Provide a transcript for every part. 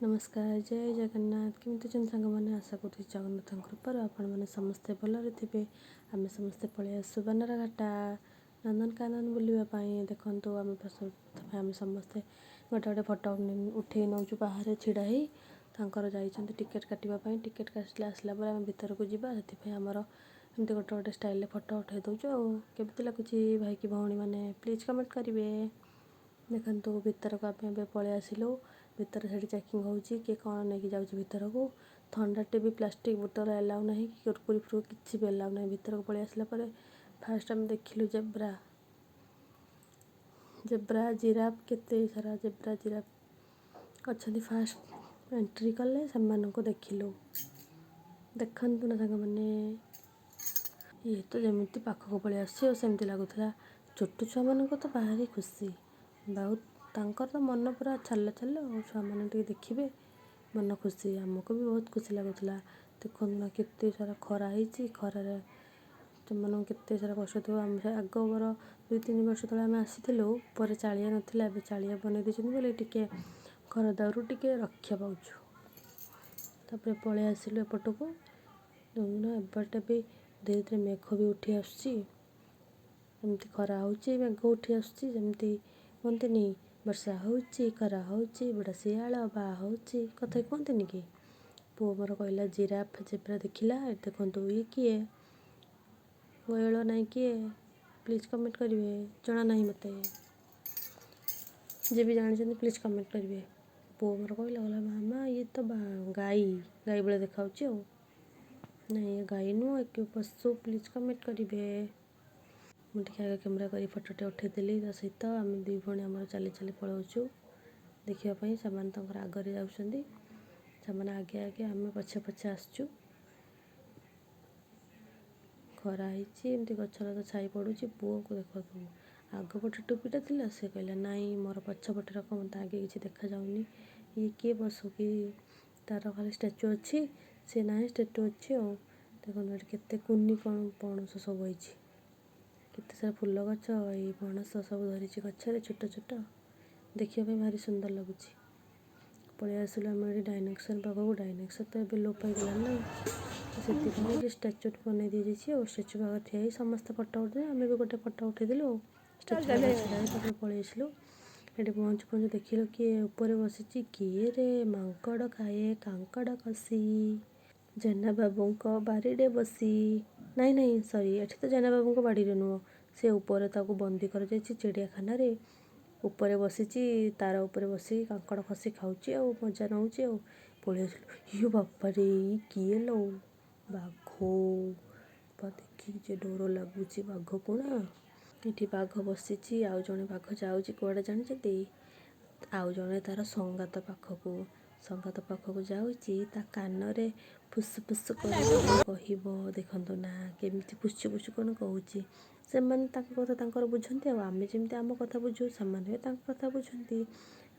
नमस्कार जय जगन्नाथ केमती चंद सांग मैंने आशा करुँच जगन्नाथ कृपार आपण मैंने समस्ते भलरे थे। आम समस्ते पलि आसु बनरघाटा नंदनकानन बुलवाई देखु आम समस्ते गोटे गोटे फटो उठे नौ बाहर छिड़ा जाइए टिकेट काटापी टिकेट काटिले आसला आम भर को जावा से आमर एमती गोटे गोटे स्टाइल फटो उठे दौचु केमती लगुच भाई कि भौणी मैंने प्लीज कमेंट करेंगे। देखु भर को आम पलि आसिलु भीतर से चेकिंग होची कि कौन नहीं जाऊँ भीतर को थंडाटे भी प्लास्टिक बोतल एलाउ ना कि कुरकुरी फुरकुरी किसी भी एलाउ ना भीतर को पलि आसला फास्ट आम देखिलु जेब्रा जेब्रा जिराफ केते सारा जेब्रा जिराफ अच्छा फास्ट एंट्री कले से देखिलु देखु ना साग मैंने ये तो जमीती पाखक पलि आसमती लगुला छोट छुआ मान तो भारी खुशी बहुत तांकर तो मन पूरा छाल छाल छुआ मैंने देखिए मन खुशी आमको भी बहुत खुशी लगुला देखो ना केते सारा खरा ही खरार से केते सारा कष्ट थो आम आग बर 2-3 वर्ष तले आम आसीलु पर चालिया नाला ए चालिया बनई बोली टिके घर दाउरू टिके रक्षा पाचु तापर पलि आसिलु एपट को देखना एपटे भी धीरे धीरे मेघ भी उठी आमती खरा होची मेघ उठी आसमती कहते वर्षा होची खरा होची बड़ा शियाल बा होची कथा कहते कि पुओ मोर कहला जिराफ जेब्रा देखला देखु ये किए वयल ना किए प्लीज कमेंट करेंगे जना ना मत जे भी जानते प्लीज कमेंट करेंगे। पुओ मोर कहला मामा ये तो गाई गाई बेले देखा नहीं ये गाई नुह एक पशु प्लीज कमेंट करेंगे। मुझे आगे कैमेरा कर फटोटे उठेदेली ता सहित आम दुई भणी आम चली चली पलाऊँ देखापी से आगे जाऊँगी से आगे आगे आम पछे पछे आसचु खरा होमती गचर तो छाई पड़ू पुओ को देख आगपटे टोपीटा था से कहला नाई मोर पछपटे रख मत आगे किसी देखा जाऊनी ये किए पशु कि तार खाली स्टाच्यू अच्छी सी ना स्टाच्यू अच्छी देखो केते कुनी कौन पणस सब होती केते सारा फूल गच ये पणस सब धरी गचर छोट छोट देखापी भारी सुंदर लगुच पलि आसिलु आम डायनेक्सन पाखक डायनेक्सन तो ये लोप पाईगला ना से स्टाच्यू बनई दी जाइए स्टाच्यू पाख ठिया समस्त फटो उठे आम भी गोटे फटो उठेदेलु स्टाच्यू छाई पलि आसिलु ये पहुँचु पहुँचु देखिल किए ऊपर बसी किए रे मांकड़ खाए कांकड़ कसी जेना बाबू बाड़े बसी नाई नाई सॉरी एठी तो जेना बाबू बाड़ी नुह से ऊपर ताको बंदी कर चिड़ियाखाना रे ऊपर बसी तार ऊपर बसी कांकड़ खसी खाऊँ आ मजा नौ पलि आसिलु यो बापा रे किए लो बाघ देखी डर लगुच बाघ को ना ये बाघ बसी आउ जड़े बाघ जाऊँगी कौड़े जानते आउ जड़े तार संगात पाखक जाऊँगी ता कान रे फुस फुस कर देखु ना केमी पुछु पुछु कौन कहूँ से कथा बुझती आम जमी आम कथा बुझू से कथा बुझती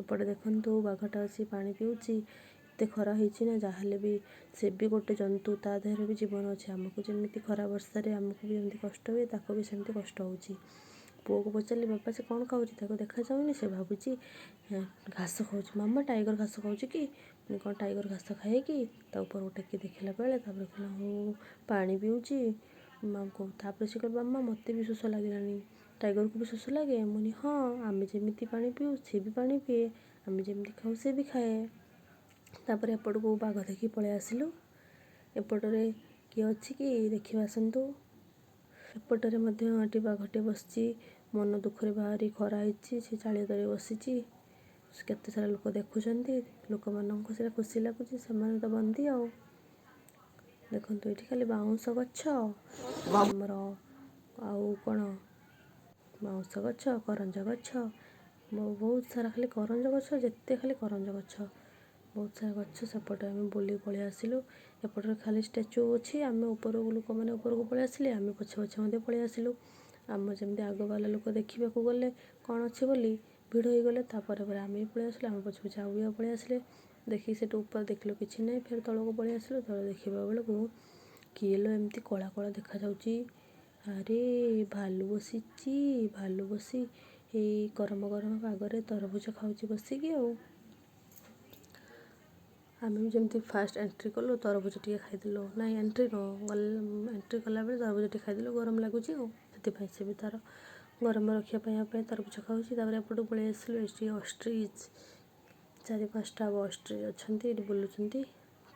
एपटे देखु बाघटा अच्छी पा पीऊँगी एत खरा होना जहाँ भी से भी गोटे जंतु ता देहर भी जीवन अच्छे आमको जमी खरा वर्षा आमको भी जमी कष्ट हुए ताको भी सेमती कष्ट हो पुओ को पचारि बापा से कौन खाऊँ देखा जाऊनी से भावुची घास खाऊँ मामा टाइगर घास खाऊँ कि कौन टाइगर घास खाए कि ऊपर टेक देखला बेले कहला हो पानी पीऊँगी माँ को तापर से कह मामा मत भी शोष लगे टाइगर को भी शोष लगे मुझे हाँ आम जमी पा पीऊ सी भी पा पीए आम जमी खाऊ सी भी खाए तापर एपट को बाघ देखी पलि आसिलु एपटरे किए अच्छी कि देखा आसतु एपटरे बाघटे बसी मन दुखरे बाहरी खरा होती से चालिया तले बसी केते सारा लोक देखुं लोक मान से खुशी लगुच से तो बंदी आउ देखु ये खाली बाउंश गछ आमर आउ कौन बाउंश गछ करंज गछ बहुत सारा खाली करंज गछ जिते खाली करंज गछ बहुत सारा गछ सेपटे आम बुली पलि आसिलु एपटे खाली स्टाच्यू अच्छी आम ऊपर लोक मैंने ऊपर को पलि आसिले आम पछे पछे पलि आसिलु आम जमी आगवाला लोक देखा गले कौन अच्छे बोली भिड़ हो गले आम भी पलि आसिलु आम पछे पछे आउ पलि आसिले देखिए से ऊपर देखिलु कि ना फिर तल को पलि आसिलु तले देखा बेलू किए लो एमती कला कला देखा जाऊँगी अरे भालू बसी गरम गरम पागरे तरबुज खाऊँ बसिकी ଆମେ ବି ଯେମିତି ଫାଷ୍ଟ ଏଣ୍ଟ୍ରି କଲୁ ତରଭୁଜ ଟିକେ ଖାଇଦେଲୁ, ନାଇଁ ଏଣ୍ଟ୍ରି କଲାବେଳେ ତରଭୁଜ ଟିକେ ଖାଇଦେଲୁ, ଗରମ ଲାଗୁଛି ଆଉ ସେଥିପାଇଁ ସେ ବି ତା'ର ଗରମ ରଖିବା ପାଇଁ ତରଭୁଜ ଖାଉଛି। ତାପରେ ଏପଟକୁ ପଳେଇ ଆସିଲୁ, ଏଠି ଅଷ୍ଟ୍ରିଚ୍ 4-5ଟା ଅଷ୍ଟ୍ରିଚ୍ ଅଛନ୍ତି, ଏଠି ବୁଲୁଛନ୍ତି।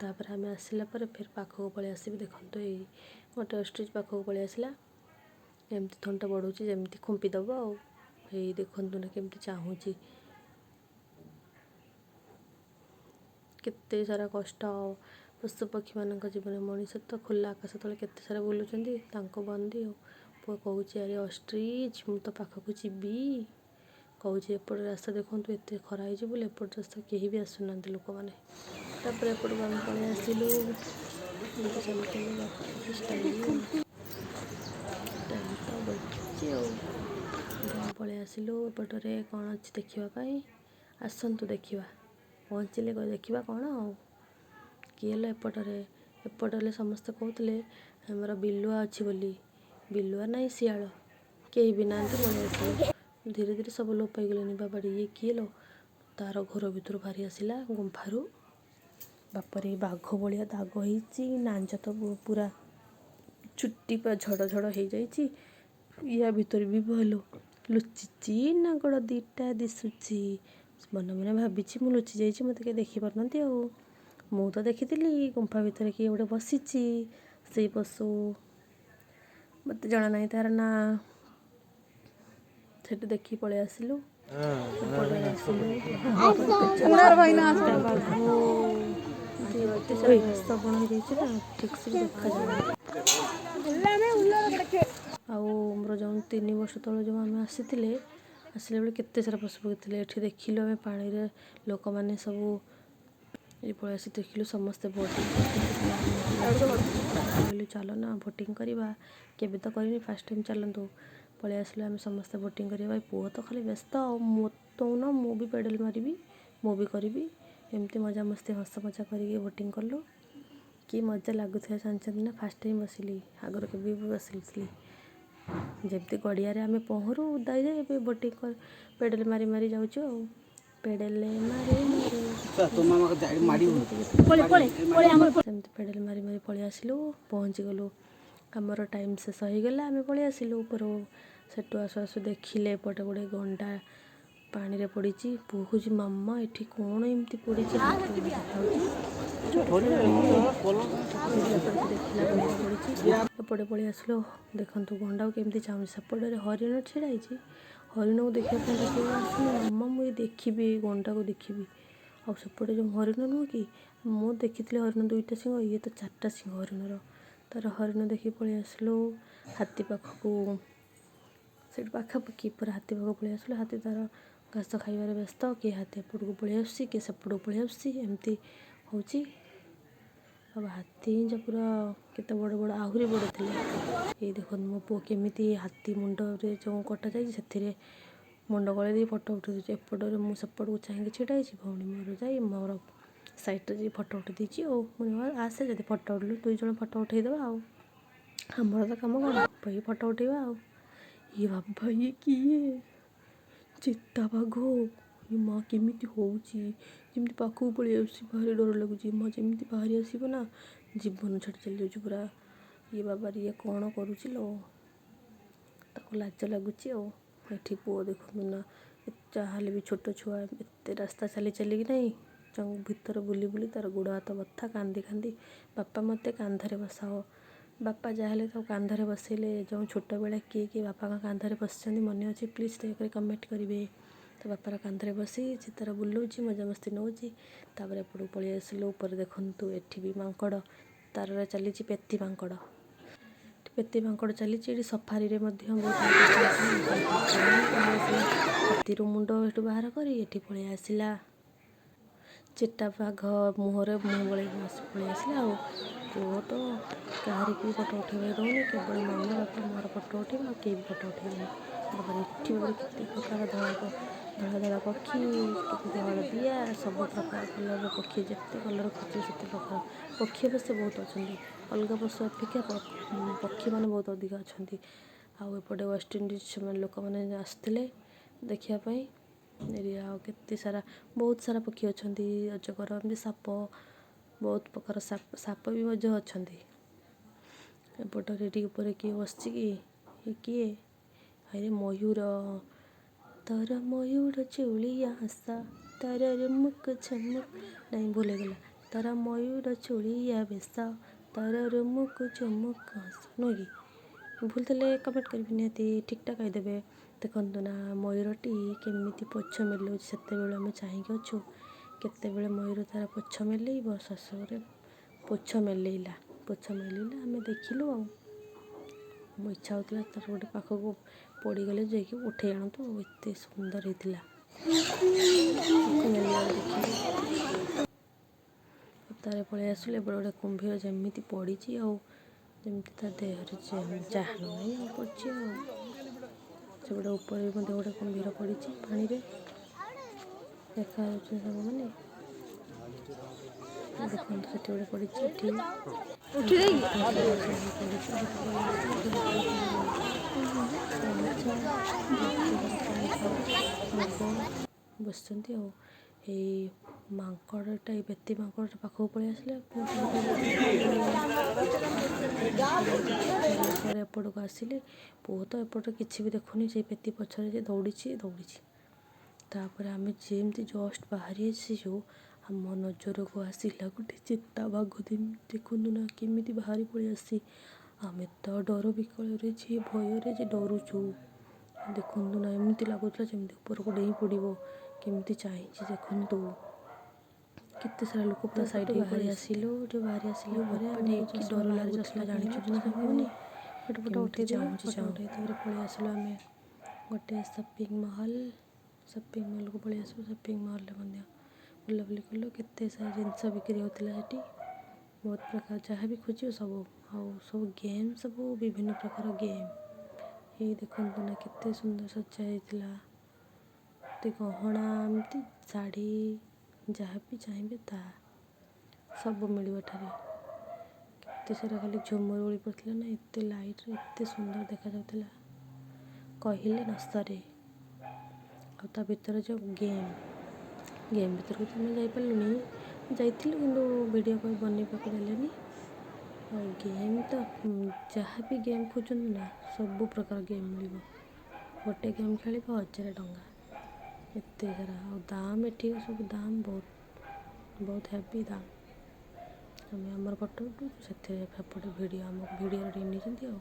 ତାପରେ ଆମେ ଆସିଲା ପରେ ଫେର୍ ପାଖକୁ ପଳେଇ ଆସିବି, ଦେଖନ୍ତୁ ଏଇ ଗୋଟେ ଅଷ୍ଟ୍ରିଚ୍ ପାଖକୁ ପଳେଇ ଆସିଲା, ଏମିତି ଥଣ୍ଟ ବଢ଼ଉଛି ଯେମିତି ଖୁମ୍ପି ଦେବ ଆଉ। ଏଇ ଦେଖନ୍ତୁ ନା କେମିତି ଚାହୁଁଛି, କେତେ ସାରା କଷ୍ଟ ପଶୁପକ୍ଷୀମାନଙ୍କ ଜୀବନ। ମଣିଷ ତ ଖୋଲା ଆକାଶ ତଳେ କେତେ ସାରା ବୁଲୁଛନ୍ତି, ତାଙ୍କ ବନ୍ଦୀ ଆଉ। ପୁଅ କହୁଛି ଆରେ ଅଷ୍ଟ୍ରିଚ୍ ମୁଁ ତ ପାଖକୁ ଯିବି, କହୁଛି ଏପଟ ରାସ୍ତା ଦେଖନ୍ତୁ ଏତେ ଖରା ହେଇଛି ବୋଲି ଏପଟ ରାସ୍ତା କେହି ବି ଆସୁନାହାନ୍ତି ଲୋକମାନେ। ତାପରେ ଏପଟକୁ ଆମେ ପଳେଇ ଆସିଲୁ, ଷ୍ଟାଇଲ୍ ତ ବସିଛି ଆଉ। ଆମେ ପଳେଇ ଆସିଲୁ ଏପଟରେ କ'ଣ ଅଛି ଦେଖିବା ପାଇଁ, ଆସନ୍ତୁ ଦେଖିବା, ପହଞ୍ଚିଲେ ଦେଖିବା କ'ଣ ଆଉ। କିଏ ହେଲେ ଏପଟରେ ସମସ୍ତେ କହୁଥିଲେ ଆମର ବିଲୁଆ ଅଛି ବୋଲି, ବିଲୁଆ ନାହିଁ ଶିଆଳ କେହି ବି ନାହାନ୍ତି। ପଳେଇ ଆସିଲୁ, ଧୀରେ ଧୀରେ ସବୁ ଲୋପ ପାଇଗଲେଣି। ବାବାଡ଼ି ଇଏ କିଏ लो, ତା'ର ଘର ଭିତରୁ ବାହାରି ଆସିଲା ଗୁମ୍ଫାରୁ। ବାପରେ ବାଘ ଭଳିଆ ଦାଗ ହେଇଛି, ନାଞ୍ଜ ତ ପୁରା ଚୁଟି ପୁରା ଝଡ଼ ହେଇଯାଇଛି। ୟା ଭିତରେ ବି ଭଲ ଲୁଚିଛି ନା ଗୋଡ଼ ଦିଟା ଦିଶୁଛି। ମନେ ମନେ ଭାବିଛି ମୁଁ ଲୁଚି ଯାଇଛି, ମୋତେ କେହି ଦେଖିପାରୁନାହାନ୍ତି ଆଉ। ମୁଁ ତ ଦେଖିଥିଲି ଗୁମ୍ଫା ଭିତରେ କିଏ ଗୋଟେ ବସିଛି, ସେଇ ପଶୁ ମୋତେ ଜଣା ନାହିଁ ତା'ର ନାଁ। ସେଠି ଦେଖିକି ପଳେଇ ଆସିଲୁ। ଏପଟରେ ଆସିଲୁ ଶ୍ରବଣ ହେଇଯାଇଛି ନା ଠିକ୍ ସେ ବି ଦେଖାଯାଉନି। ଆଉ ଆମର ଯେଉଁ 3 ବର୍ଷ ତଳେ ଯେଉଁ ଆମେ ଆସିଲା ବେଳେ କେତେ ସାରା ପଶୁପକ୍ଷୀ ଥିଲେ। ଏଠି ଦେଖିଲୁ ଆମେ ପାଣିରେ ଲୋକମାନେ ସବୁ ପଳେଇ ଆସି ଦେଖିଲୁ ସମସ୍ତେ ଭୋଟିଂ କହିଲୁ ଚାଲ ନା ଭୋଟିଂ କରିବା, କେବେ ତ କରିନି ଫାର୍ଷ୍ଟ ଟାଇମ୍ ଚାଲନ୍ତୁ। ପଳେଇ ଆସିଲୁ ଆମେ ସମସ୍ତେ ଭୋଟିଂ କରିବା ପାଇଁ। ପୁଅ ତ ଖାଲି ବ୍ୟସ୍ତ ଆଉ, ମୁଁ ବି ପେଡ଼ାଲ ମାରିବି, ମୁଁ ବି କରିବି, ଏମିତି ମଜାମସ୍ତି ହସ ମଜା କରିକି ଭୋଟିଂ କଲୁ। କି ମଜା ଲାଗୁଥିଲା ଜାଣିଛନ୍ତି ନା, ଫାର୍ଷ୍ଟ ଟାଇମ୍ ବସିଲି, ଆଗରୁ କେବେ ବି ବସିଥିଲି। ଯେମିତି ଗଡ଼ିଆରେ ଆମେ ପହଁରୁ ଓଦା ହେଇଯାଏ, ଏବେ ଭୋଟିଂ ପେଡ଼ାଲ ମାରି ଯାଉଛୁ ଆଉ। ପେଡ଼ାଲ ସେମିତି ପେଡ଼ାଲ ମାରି ପଳେଇ ଆସିଲୁ, ପହଞ୍ଚିଗଲୁ। ଆମର ଟାଇମ୍ ଶେଷ ହେଇଗଲା, ଆମେ ପଳେଇ ଆସିଲୁ ଉପରୁ। ସେଠୁ ଆସୁ ଦେଖିଲେ ଏପଟେ ଗୋଟେ ଗଣ୍ଡା ପାଣିରେ ପଡ଼ିଛି। ପୁଅ କହୁଛି ମାମା ଏଠି କ'ଣ ଏମିତି ପଡ଼ିଛି, ଏପଟେ ପଳେଇ ଆସିଲୁ। ଦେଖନ୍ତୁ ଗଣ୍ଡାକୁ କେମିତି ଚାହୁଁଛି, ସେପଟରେ ହରିଣ ଛିଡ଼ା ହେଇଛି, ହରିଣକୁ ଦେଖିବା ପାଇଁ ଆସୁନି। ମାମା ମୁଁ ଦେଖିବି, ଏଇ ଗଣ୍ଡାକୁ ଦେଖିବି। ଆଉ ସେପଟେ ଯେଉଁ ହରିଣ ନୁହଁ କି, ମୁଁ ଦେଖିଥିଲି ହରିଣ 2ଟା ସିଂହ, ଇଏ ତ 4ଟା ସିଂହ ହରିଣର। ତା'ର ହରିଣ ଦେଖି ପଳେଇ ଆସିଲୁ ହାତୀ ପାଖକୁ। ସେଇଠି ପାଖାପାଖି ପୁରା ହାତୀ ପାଖକୁ ପଳେଇ ଆସିଲୁ। ହାତୀ ତା'ର ଘାସ ଖାଇବାରେ ବ୍ୟସ୍ତ, କିଏ ହାତୀ ଏପଟକୁ ପଳେଇ ଆସୁଛି, କିଏ ସେପଟକୁ ପଳେଇ ଆସୁଛି, ଏମିତି ହେଉଛି। ଆଉ ହାତୀ ପୁରା କେତେ ବଡ଼ ଆହୁରି ବଡ଼ ଥିଲେ। ଏଇ ଦେଖନ୍ତୁ ମୋ ପୁଅ କେମିତି ହାତୀ ମୁଣ୍ଡରେ ଯେଉଁ କଟା ଯାଇଛି ସେଥିରେ ମୁଣ୍ଡ ଗଳେଇ ଦେଇ ଫଟୋ ଉଠାଇ ଦେଉଛି। ଏପଟରେ ମୁଁ ସେପଟକୁ ଚାହିଁକି ଛିଡ଼ା ହେଇଛି, ଭଉଣୀ ମୋର ଯାଇ ମୋର ସାଇଡ଼୍ରେ ଯାଇ ଫଟୋ ଉଠାଇ ଦେଇଛି ଆଉ। ମୁଁ ଆସେ ଯଦି ଫଟୋ ଉଠିଲୁ 2 ଜଣ ଫଟୋ ଉଠାଇଦେବା ଆଉ, ଆମର ତ କାମ କ'ଣ ଫଟୋ ଉଠାଇବା ଆଉ। ଇଏ ବାବା ଇଏ କିଏ, ଚିତା ବାଘ, ଇଏ ମା କେମିତି ହେଉଛି, ଯେମିତି ପାଖକୁ ପଳେଇ ଆସୁଛି, ଭାରି ଡର ଲାଗୁଛି। ମା ଯେମିତି ବାହାରି ଆସିବ ନା ଜୀବନ ଛାଡ଼ି ଚାଲିଯାଉଛି ପୁରା। ଇଏ ବାବା ଇଏ କ'ଣ କରୁଛି ଲୋ, ତାକୁ ଲାଜ ଲାଗୁଛି ଆଉ। ଏଠି ପୁଅ ଦେଖନ୍ତୁ ନା, ଯାହାହେଲେ ବି ଛୋଟ ଛୁଆ ଏତେ ରାସ୍ତା ଚାଲିକି ନାହିଁ, ଭିତରେ ବୁଲି ତା'ର ଗୋଡ଼ ହାତ ବଥା, କାନ୍ଦି ବାପା ମୋତେ କାନ୍ଧରେ ବସାଅ। ବାପା ଯାହାହେଲେ ତାକୁ କାନ୍ଧରେ ବସେଇଲେ। ଯେଉଁ ଛୋଟବେଳେ କିଏ ବାପାଙ୍କ କାନ୍ଧରେ ବସିଛନ୍ତି ମନେ ଅଛି, ପ୍ଲିଜ୍ ଦୟାକରି କମେଣ୍ଟ କରିବେ। ତ ବାପାର କାନ୍ଧରେ ବସି ସେ ତା'ର ବୁଲଉଛି, ମଜାମସ୍ତି ନେଉଛି। ତାପରେ ଏପଟକୁ ପଳେଇ ଆସିଲୁ। ଉପରେ ଦେଖନ୍ତୁ ଏଠି ବି ମାଙ୍କଡ଼, ତାରରେ ଚାଲିଛି ପେତି ମାଙ୍କଡ଼ ଚାଲିଛି। ଏଠି ସଫାରିରେ ମଧ୍ୟ ବହୁତ ହାତୀରୁ ମୁଣ୍ଡ ଏଠୁ ବାହାର କରି ଏଠି ପଳେଇ ଆସିଲା ଚିତା ବାଘ ମୁହଁରେ ମୁହଁ ବଳେଇ ପଳେଇ ଆସିଲା ଆଉ। ପୁଅ ତ କାହାରିକି ବି ଫଟୋ ଉଠାଇବାକୁ ଦେଉନି, କେବଳ ମାମା ବାପା ମୋର ଫଟୋ ଉଠାଇବେ, ଆଉ କେହି ବି ଫଟୋ ଉଠାଇବେନି। ତାପରେ ଏଠି କେତେ ପ୍ରକାର ଧଳା ପକ୍ଷୀ, କେମିତି ହଳଦିଆ, ସବୁ ପ୍ରକାର କଲର୍ର ପକ୍ଷୀ, ଯେତେ କଲର୍ ଖୋଜିବେ ସେତେ ପ୍ରକାର ପକ୍ଷୀ ଅବଶ୍ୟ ବହୁତ ଅଛନ୍ତି। ଅଲଗା ପଶୁ ଅପେକ୍ଷା ପକ୍ଷୀମାନେ ବହୁତ ଅଧିକ ଅଛନ୍ତି। ଆଉ ଏପଟେ ୱେଷ୍ଟଇଣ୍ଡିଜ୍ ସେମାନେ ଲୋକମାନେ ଆସିଥିଲେ ଦେଖିବା ପାଇଁ। ଆଉ କେତେ ସାରା ବହୁତ ସାରା ପକ୍ଷୀ ଅଛନ୍ତି, ଅଜଗର, ଏମିତି ସାପ, बहुत प्रकार साप भी मध्य अछंती। एपटर एटी ऊपर किए बसची कि ये किए अरे मयूर तर मयूर चूड़िया हसा तर रुमुक झमुक नहीं भूल गला तर मयूर चूड़िया बेसा तर रुमुक झमुक हसा नुह कि भूल थे कमेंट करेंगे निहाती ठीक ठाक कहीदेवे। देखु ना मयूरटी केमी पोछ मेलुच से आम चाहिए अच्छु केतेबेले मयूर तार पोछ मेलेब शेष पोछ मेलैला आम देखिलु मो इच्छा होता तार गोटे पाखक पड़गले जाकि उठे आणतु एत सुंदर होता तार पलि आसले बड़े गोटे कुंभीर जमी पड़ी जमी ता देहर जान नहीं पड़ी से गोटे ऊपर गोटे कुंभीर पड़ी पानी देखा सब मैंने देखते से गोटे पड़ी बस मांकड़टा बेती मांकड़टा पाखक पलि आसले एपट को आसिले पुह तो एपट किसी भी देखुनी से पेती पछरे दौड़ी तापर आम जमी जस्ट बाहरी जो आम नजर को आसला गोटे चेता बाघ देखु ना केमी बाहरी पलि आसी आम तो डर विकल भय डरुचु देखु ना एमती लगुला जमी ऊपर को डेई पड़ो केमी चाहिए देखु केते सारा लोक पूरा साइड बाहरी आसिलु बाहरी आसिला डर लगुला जानी फटफट उठे पलि आसिलु आम गोटे शॉपिंग मॉल को पलि आसू शॉपिंग मॉल बुलाबुली कलु केते सारा जिनस बिक्री होता है बहुत प्रकार जहाँ भी खोज सब गेम सब विभिन्न प्रकार गेम ये देखु ना केते सुंदर सजा गहना एमती शाढ़ी जहाँ भी चाहिए ता सब मिल केते सारा खाली झुमर उड़ी पड़ता ना एत लाइट एत सुंदर देखा जाता कहले न सरे आ भीतर जो गेम भीतर को तो आम जापारूनी जाइलु कि वीडियो कोई बनवाक देलेनी और गेम तो जहाँ भी गेम खोज ना सब प्रकार गेम मिल गोटे गेम खेल 1000 टंका एत सारा और दाम एठी सब दाम बहुत हेवी दाम आम आमर फटो उठू से वीडियो आम वीडियो नहीं आ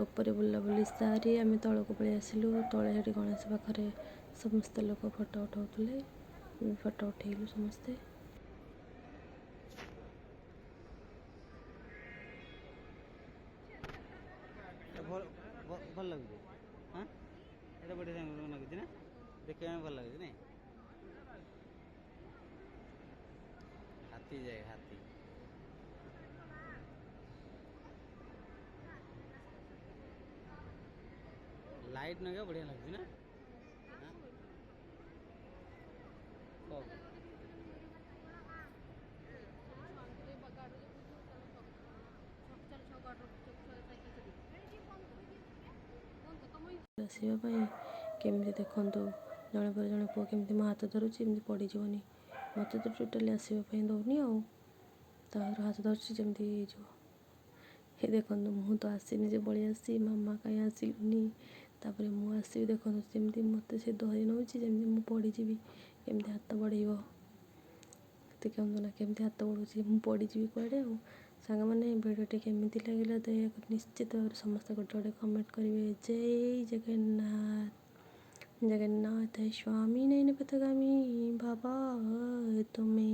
ऊपर बुलाबुली सारी आम तल को पलि आसिलु तले गणेश पाखे समस्त लोक फटो उठाऊले फटो उठेलु समस्ते भल लगुच हाँ ये बढ़िया लगुच ना देखा भल लगुच ना हाथी जाए हाथी लाइट नगे बढ़िया लगुच ना आसवाई केमी देखु जड़े पर जड़े पुआ केमी मो हाथ धरुची पड़जनी मत तो टोटाली आसवाई दौनी आर हाथ धरची जमी ये देखु मुझे तो आसनी जो बड़ी आसी मामा कहीं आसिलुनी तापर मु आसवि देखो जमी मत से धरी नौ जमी पड़जी केमी हाथ बढ़ेब कहतु ना केमी हाथ बढ़ुची मुझे पड़जी कड़े सांग मैंने भिडियोटी केमी लगे दया निश्चित भाव समस्त गोटे गोटे कमेंट करेंगे जय जगन्नाथ। ଜଗନ୍ନାଥ ସ୍ୱାମୀ ନୟନ ପଥଗାମୀ ବାବା ତୁମେ।